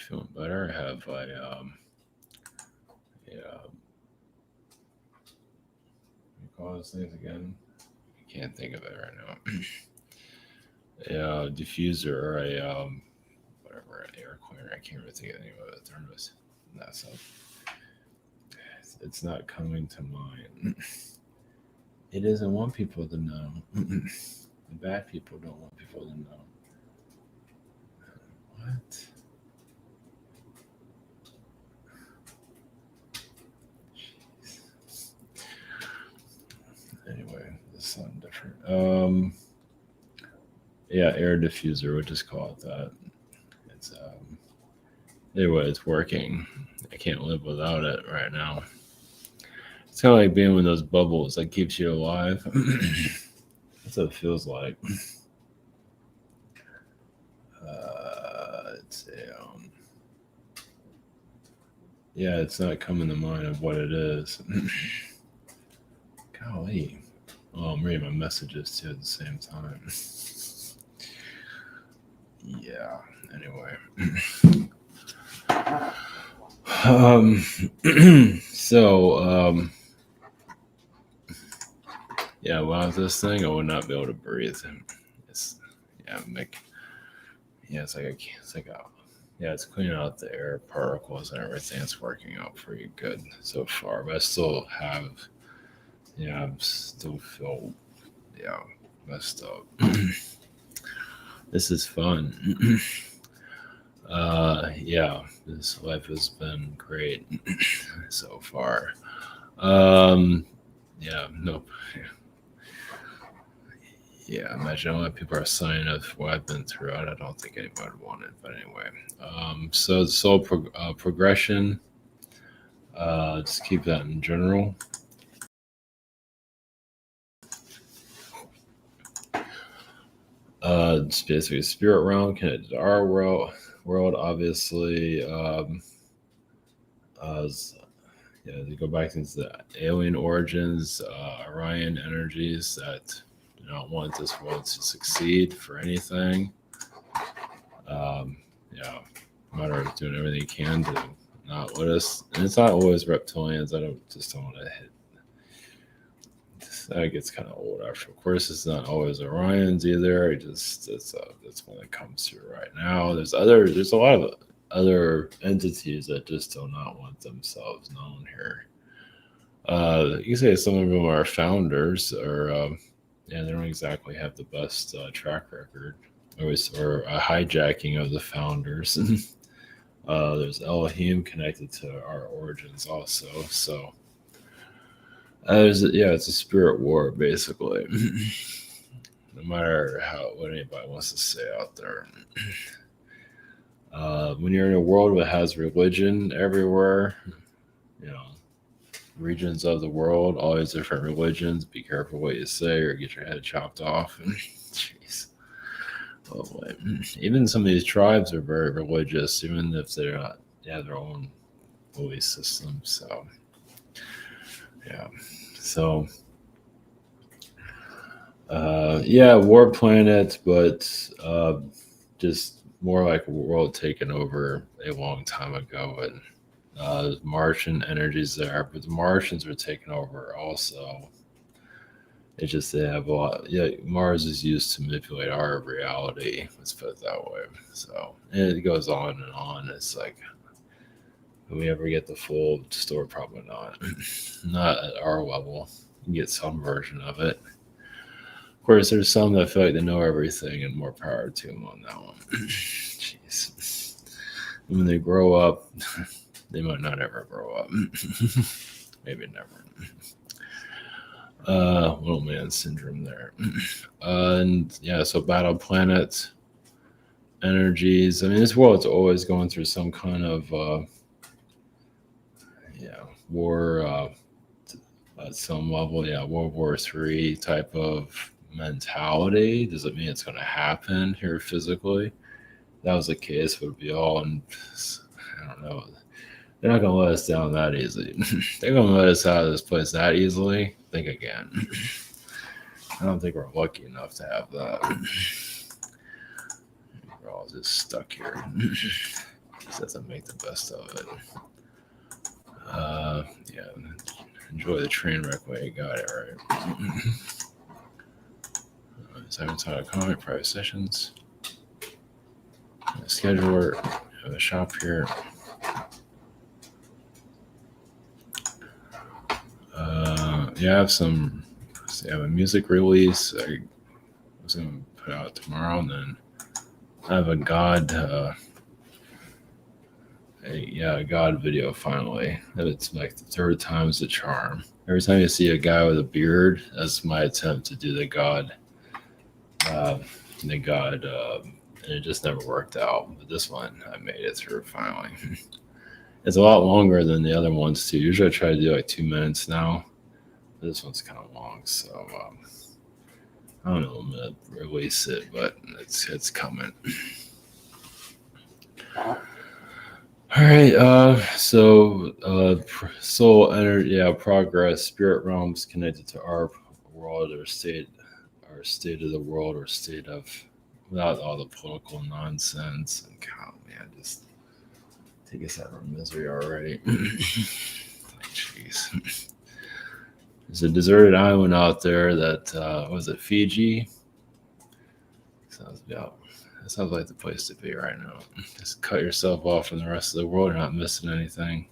feeling better. I have yeah, what do you call those things again? I can't think of it right now. A diffuser or a whatever, an air cleaner. I can't really think of the name of it. Thermos. That's it's not coming to mind. It doesn't want people to know. The bad people don't want people to know. What? Anyway, this is something different. Yeah, air diffuser. We'll just call it that. It's anyway, it's working. I can't live without it right now. It's kind of like being in those bubbles that keeps you alive. That's what it feels like. It's yeah, it's not coming to mind of what it is. Golly. Oh, I'm reading my messages too at the same time. Yeah. Anyway. So yeah, without this thing, I would not be able to breathe. It's yeah, it's like a yeah, it's cleaning out the air particles and everything. It's working out pretty good so far, but I still have yeah, I'm still feel yeah messed up. This is fun. Yeah, this life has been great so far. Um, yeah, nope. Yeah, imagine a lot of people are signing up for what I've been through. I don't think anybody would want it, but anyway. So the progression, just keep that in general. It's basically spirit realm connected to our world obviously. Yeah, you go back into the alien origins, Orion energies that do not want this world to succeed for anything. Yeah, matter of doing everything you can to not let us. And it's not always reptilians. I don't want to hit. That gets kind of old after. Of course, it's not always Orions either. That's one that comes through right now. There's a lot of other entities that just do not want themselves known here. You can say some of them are founders, or yeah, they don't exactly have the best track record, or a hijacking of the founders. There's Elohim connected to our origins also. So it's a spirit war basically. No matter what anybody wants to say out there. When you're in a world that has religion everywhere, you know, regions of the world, all these different religions, be careful what you say or get your head chopped off. Jeez. Oh, boy. Even some of these tribes are very religious, even if they're not, their own belief system. So, yeah. So, war planet, but just more like a world taken over a long time ago. And there's Martian energies there, but the Martians were taken over also. It's just they have a lot. Yeah, Mars is used to manipulate our reality. Let's put it that way. So and it goes on and on. It's like, will we ever get the full story? Probably not. Not at our level. You get some version of it. Of course, there's some that feel like they know everything, and more power to them on that one. Jeez. When they grow up, they might not ever grow up. Maybe never. Little man syndrome there. And yeah, so battle planet energies. I mean, this world's always going through some kind of war at some level. Yeah, World War III type of mentality. Does it mean it's going to happen here physically? If that was the case, it would be all in, I don't know. They're not going to let us down that easily. They're going to let us out of this place that easily. Think again. I don't think we're lucky enough to have that. We're all just stuck here. Just have to make the best of it. Yeah, enjoy the train wreck while you got it, right? Simon comment, private sessions, scheduler, have a shop here. Yeah, I have some. I have a music release I was gonna put out tomorrow, and then I have a God. A God video finally. And it's like the third time's the charm. Every time you see a guy with a beard, that's my attempt to do the God. And it just never worked out. But this one, I made it through finally. It's a lot longer than the other ones too. Usually I try to do like 2 minutes now. But this one's kind of long, so I don't know. I'm gonna release it, but it's coming. All right. Soul energy, progress, spirit realms connected to our world or state of the world or state of, without all the political nonsense and just take us out of our misery already. Jeez. There's a deserted island out there that was it Fiji? That sounds like the place to be right now. Just cut yourself off from the rest of the world. You're not missing anything.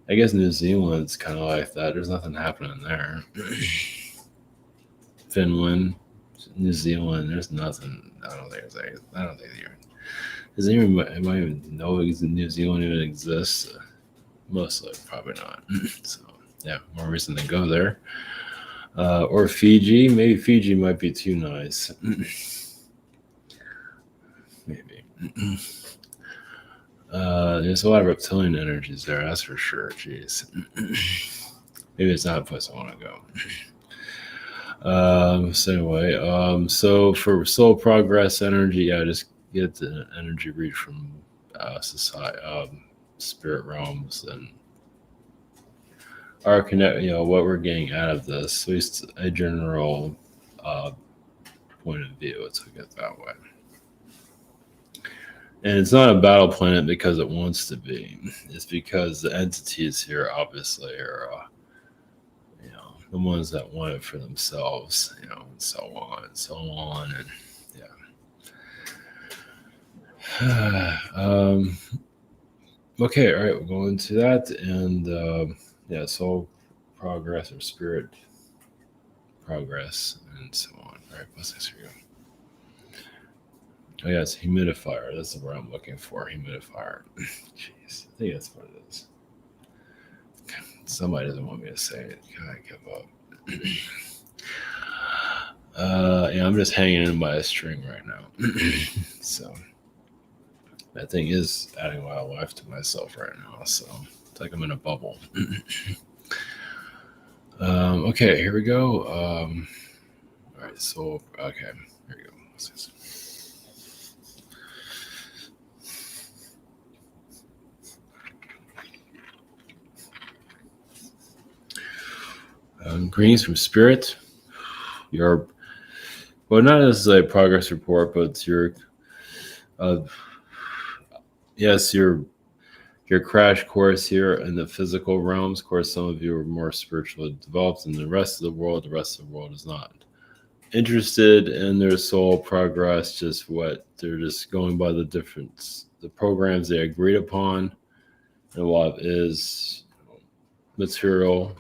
I guess New Zealand's kind of like that. There's nothing happening there. Finland, New Zealand, there's nothing. I don't think does anyone even know New Zealand even exists? Mostly, probably not. So, yeah, more reason to go there. Or Fiji. Maybe Fiji might be too nice. Maybe. There's a lot of reptilian energies there, that's for sure. Jeez. Maybe it's not a place I want to go. So anyway, so for soul progress energy, just get the energy read from society, spirit realms, and our connect. What we're getting out of this, at least a general point of view. Let's look at it that way. And it's not a battle planet because it wants to be. It's because the entities here obviously are, the ones that want it for themselves, and so on and so on. And yeah. Okay, all right, we'll go into that. And soul progress or spirit progress and so on. All right, blessings for you. Oh, yeah, it's humidifier. That's the word I'm looking for. Humidifier. Jeez, I think that's what it is. Somebody doesn't want me to say it. God, I give up. I'm just hanging in by a string right now. So that thing is adding a lot of life to myself right now. So it's like I'm in a bubble. Okay, here we go. All right, so okay, here we go. What's this? Greetings from Spirit. Not necessarily a progress report, but your crash course here in the physical realms. Of course, some of you are more spiritually developed than the rest of the world. The rest of the world is not interested in their soul progress. They're just going by the programs they agreed upon. And a lot of it is material.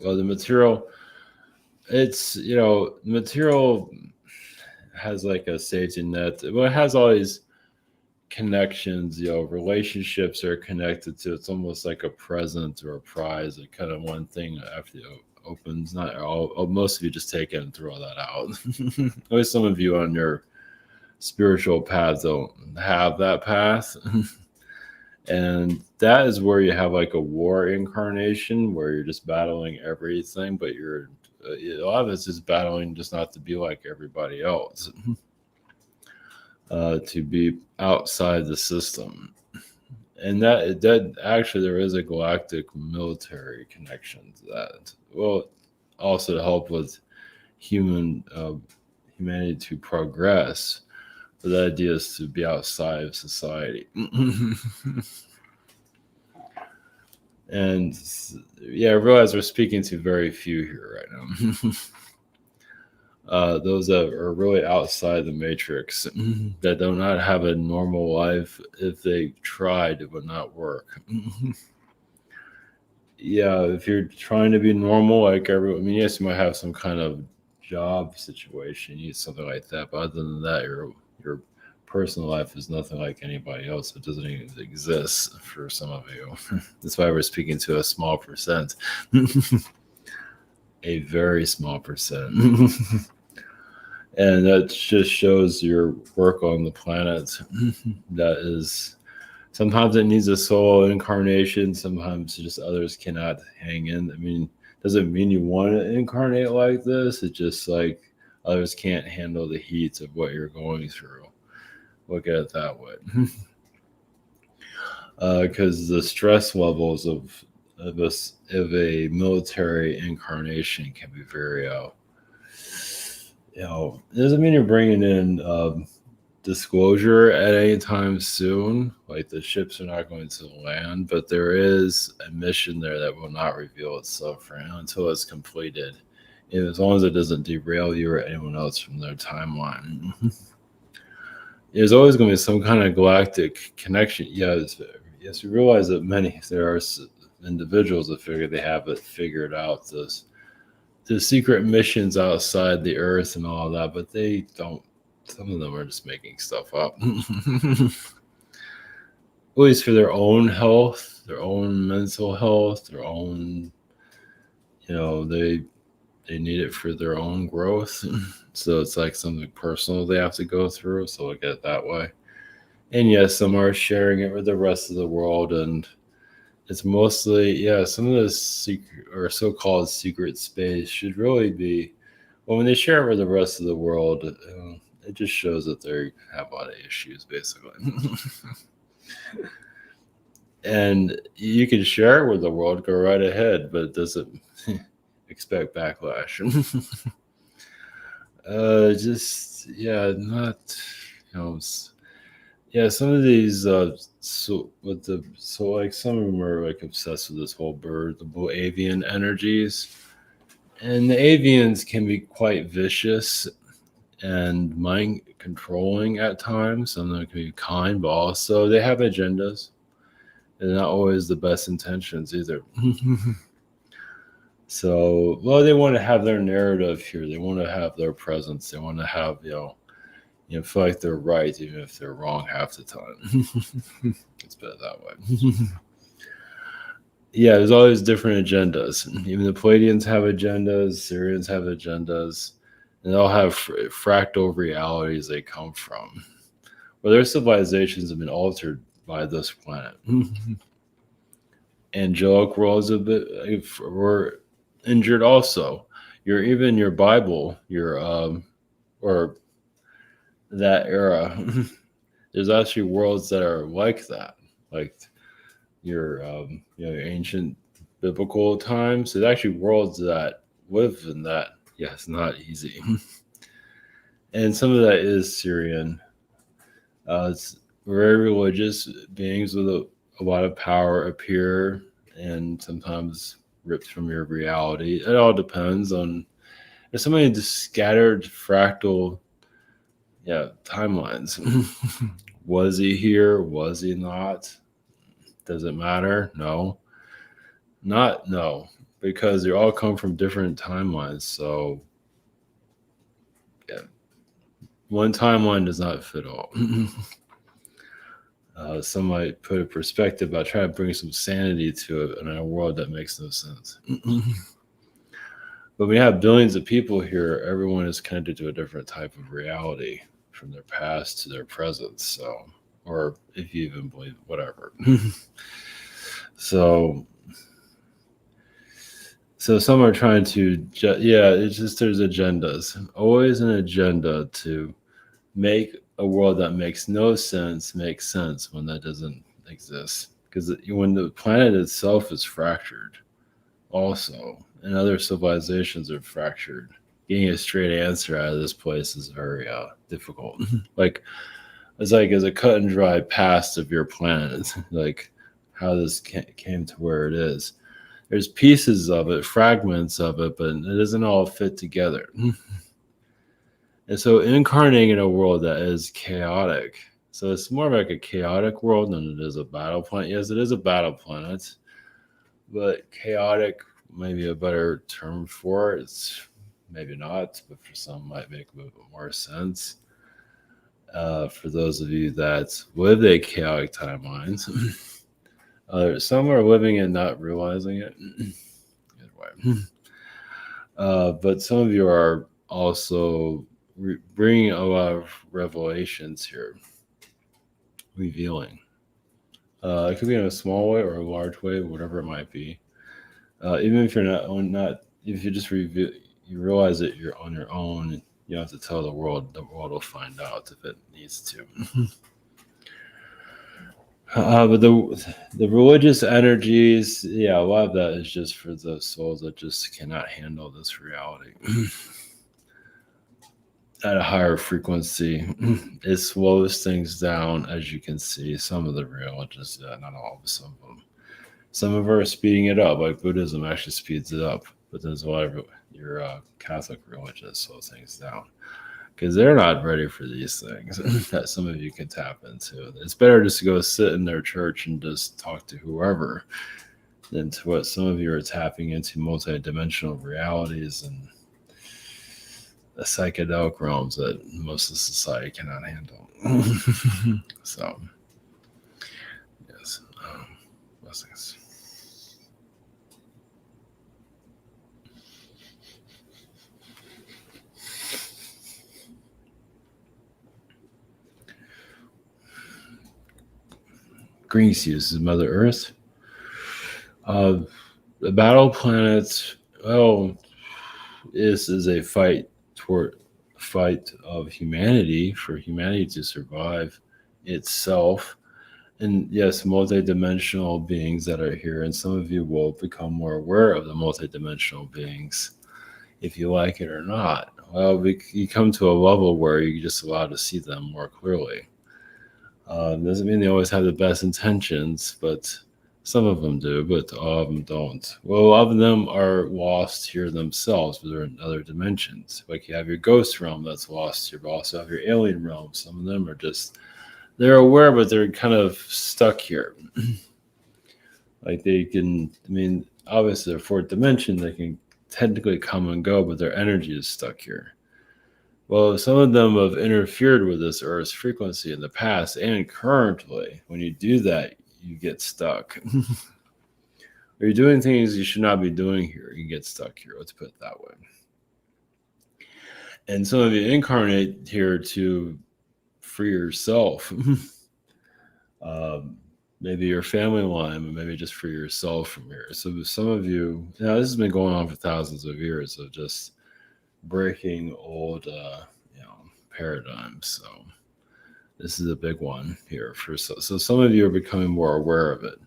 Well, the material, material has like a safety net. Well, it has all these connections, relationships are connected to. It's almost like a present or a prize, like kind of one thing after it opens. Not all, most of you just take it and throw that out. At least some of you on your spiritual path don't have that path. And that is where you have like a war incarnation where you're just battling everything, but a lot of it's just battling just not to be like everybody else, to be outside the system. And that actually there is a galactic military connection to that. Well, also to help with humanity to progress. But the idea is to be outside of society. And yeah, I realize we're speaking to very few here right now. Those that are really outside the matrix, that do not have a normal life. If they tried, it would not work. Yeah, if you're trying to be normal, like everyone, I mean, yes, you might have some kind of job situation, you need something like that. But other than that, your personal life is nothing like anybody else. It doesn't even exist for some of you. That's why we're speaking to a small percent, a very small percent. And that just shows your work on the planet. That is, sometimes it needs a soul incarnation, sometimes just others cannot hang in. I mean, doesn't mean you want to incarnate like this, it's just like others can't handle the heat of what you're going through. Look at it that way. Because the stress levels of a military incarnation can be very it doesn't mean you're bringing in disclosure at any time soon. Like the ships are not going to land, but there is a mission there that will not reveal itself for now until it's completed. And as long as it doesn't derail you or anyone else from their timeline. There's always going to be some kind of galactic connection. Yes, we realize that there are individuals that figure they have it figured out. The secret missions outside the Earth and all that, but they don't. Some of them are just making stuff up. At least for their own health, their own mental health, their own, they need it for their own growth. So it's like something personal they have to go through. So look at it that way. And yes, some are sharing it with the rest of the world, and it's mostly, some of the secret or so-called secret space should really be, well, when they share it with the rest of the world, it just shows that they have a lot of issues, basically. And you can share it with the world, go right ahead, but it doesn't expect backlash. Some of these like some of them are like obsessed with this whole the blue avian energies, and the avians can be quite vicious and mind controlling at times. Some of them can be kind, but also they have agendas, and not always the best intentions either. So, well, they want to have their narrative here. They want to have their presence. They want to have, feel like they're right, even if they're wrong half the time. It's better that way. Yeah, there's always different agendas. Even the Palladians have agendas, Syrians have agendas, and they'll have fractal realities they come from. Well, their civilizations have been altered by this planet. Angelic worlds were injured also. Your Bible, or that era, there's actually worlds that are like that, like your ancient biblical times. There's actually worlds that live in that. Yeah, it's not easy. And some of that is Syrian. It's very religious beings with a lot of power appear, and sometimes ripped from your reality. It all depends on, there's so many just scattered fractal timelines. Was he here? Was he not? Does it matter? No. No. Because they all come from different timelines. So one timeline does not fit all. Some might put a perspective by trying to bring some sanity to it in a world that makes no sense. But we have billions of people here. Everyone is connected to a different type of reality, from their past to their present. So, or if you even believe whatever. So some are trying to, it's just there's agendas. Always an agenda to make a world that makes no sense make sense when that doesn't exist. Because when the planet itself is fractured, also, and other civilizations are fractured, getting a straight answer out of this place is very difficult. Like it's like as a cut and dry past of your planet, like how this came to where it is. There's pieces of it, fragments of it, but it doesn't all fit together. And so incarnating in a world that is chaotic. So it's more like a chaotic world than it is a battle planet. Yes, it is a battle planet, but chaotic may be a better term for it. It's maybe not, but for some might make a little bit more sense. For those of you that live a chaotic timelines, some are living and not realizing it. Either way. But some of you are also bringing a lot of revelations here, revealing. It could be in a small way or a large way, whatever it might be. Even if you're not, if you just reveal, you realize that you're on your own. You don't have to tell the world. The world will find out if it needs to. But the religious energies, yeah, a lot of that is just for the souls that just cannot handle this reality at a higher frequency. It slows things down, as you can see. Some of the religions, not all, but some of them. Some of them are speeding it up, like Buddhism actually speeds it up. But there's a lot of your Catholic religions slow things down because they're not ready for these things that some of you can tap into. It's better just to go sit in their church and just talk to whoever than to what some of you are tapping into multi-dimensional realities and the psychedelic realms that most of society cannot handle. So, yes, blessings. Green This is Mother Earth. The battle planet, well, this is a fight of humanity for humanity to survive itself. And yes, multidimensional beings that are here, and some of you will become more aware of the multidimensional beings if you like it or not. Well, you come to a level where you're just allowed to see them more clearly. Doesn't mean they always have the best intentions, but some of them do, but all of them don't. Well, a lot of them are lost here themselves, but they're in other dimensions. Like you have your ghost realm that's lost here, but also have your alien realm. Some of them are just, they're aware, but they're kind of stuck here. Like they can, I mean, obviously they're fourth dimension, they can technically come and go, but their energy is stuck here. Well, some of them have interfered with this Earth's frequency in the past and currently. When you do that, you get stuck. Or you're doing things you should not be doing here. You get stuck here. Let's put it that way. And some of you incarnate here to free yourself. Maybe your family line, but maybe just free yourself from here. So some of you, this has been going on for thousands of years of just breaking old, paradigms. So this is a big one here. So some of you are becoming more aware of it.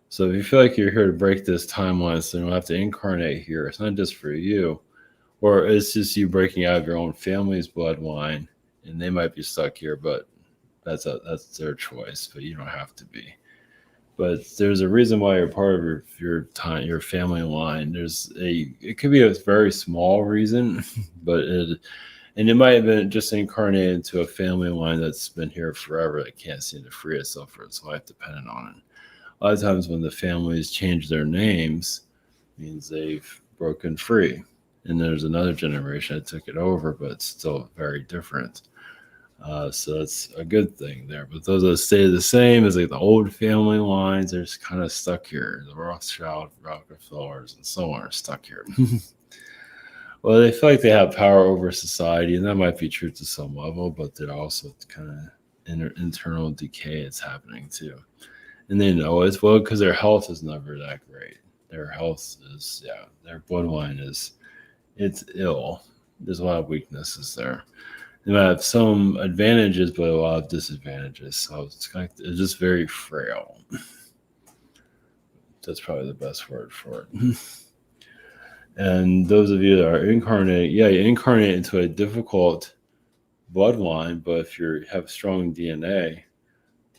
So if you feel like you're here to break this timeline, so you don't have to incarnate here, it's not just for you, or it's just you breaking out of your own family's bloodline, and they might be stuck here, but that's their choice. But you don't have to be. But there's a reason why you're part of your family line. It could be a very small reason, but it might have been just incarnated into a family line that's been here forever that can't seem to free itself for its life, dependent on it. A lot of times when the families change their names, it means they've broken free. And there's another generation that took it over, but it's still very different. So that's a good thing there. But those that stay the same as like the old family lines, they're just kind of stuck here. The Rothschild, Rockefellers, and so on are stuck here. Well, they feel like they have power over society, and that might be true to some level, but they're also kind of internal decay is happening too. And they know as well because their health is never that great. Their health is, their bloodline it's ill. There's a lot of weaknesses there. They might have some advantages, but a lot of disadvantages. So it's just very frail. That's probably the best word for it. And those of you that are incarnate, yeah, you incarnate into a difficult bloodline, but if you have strong DNA,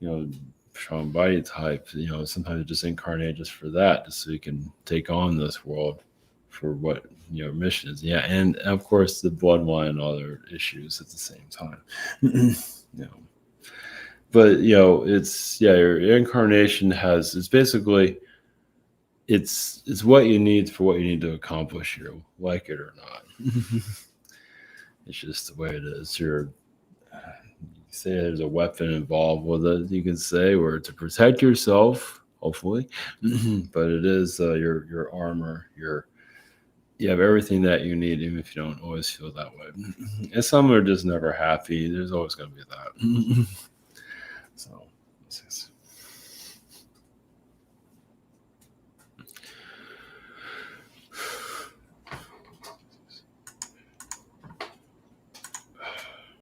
you know, strong body type, sometimes you just incarnate just for that, just so you can take on this world for what your mission is. Yeah, and of course the bloodline and other issues at the same time. you know, but it's your incarnation it's basically it's what you need for what you need to accomplish here, like it or not. It's just the way it is. You say there's a weapon involved with it, you can say, or to protect yourself, hopefully. But it is your armor. You have everything that you need, even if you don't always feel that way. And some are just never happy. There's always going to be that. So